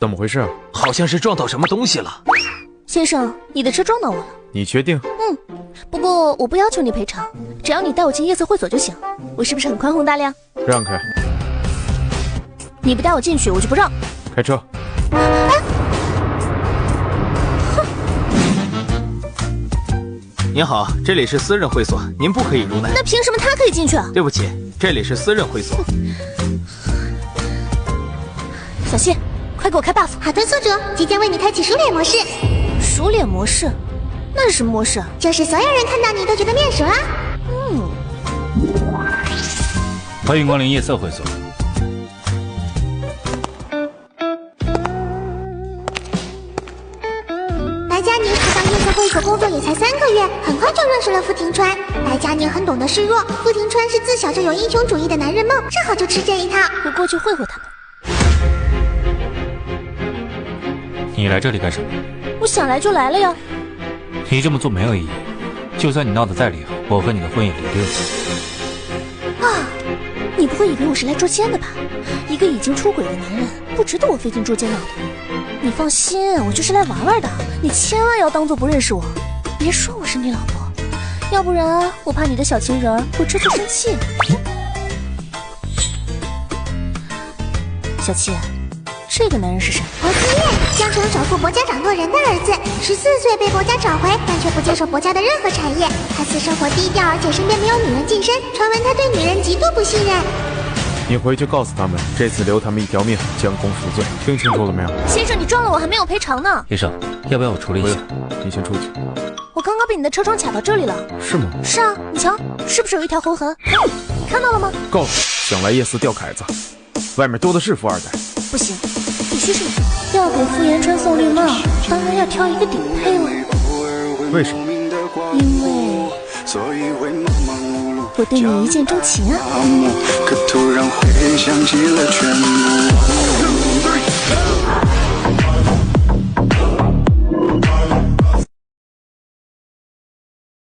怎么回事啊？好像是撞到什么东西了。先生，你的车撞到我了。你确定？不过我不要求你赔偿，只要你带我进夜色会所就行。我是不是很宽宏大量？让开！你不带我进去，我就不让。开车！您好，这里是私人会所，您不可以入内。那凭什么他可以进去啊？对不起，这里是私人会所。小谢，快给我开 buff！ 好的，宿主，即将为你开启熟脸模式。熟脸模式？那是什么模式？就是所有人看到你都觉得面熟啦。欢迎光临夜色会所。白佳宁才到夜色会所工作也才3个月，很快就认识了傅庭川。白佳宁很懂得示弱，傅庭川是自小就有英雄主义的男人梦，正好就吃这一套。我过去会会他们。你来这里干什么？我想来就来了呀。你这么做没有意义。就算你闹得再厉害，我和你的婚也离定了。啊，你不会以为我是来捉奸的吧？一个已经出轨的男人，不值得我费劲捉奸闹的。你放心，我就是来玩玩的，你千万要当做不认识我，别说我是你老婆，要不然我怕你的小情人会吃醋生气。小七，这个男人是谁？薄思业，江城首富薄家掌舵人的儿子，14岁被薄家找回，但却不接受薄家的任何产业。他私生活低调，而且身边没有女人近身，传闻他对女人极度不信任。你回去告诉他们，这次留他们一条命，将功赎罪，听清楚了没有？先生，你撞了我还没有赔偿呢。医生，要不要我处理一下？你先出去。我刚刚被你的车窗卡到这里了。是吗？是啊，你瞧，是不是有一条红痕？你看到了吗？够了，想来夜思钓凯子，外面多的是富二代。不行，必须是你。要给傅延川送绿帽，当然要挑一个顶配了。为什么？因为我对你一见钟情啊。可突然回想起了全部。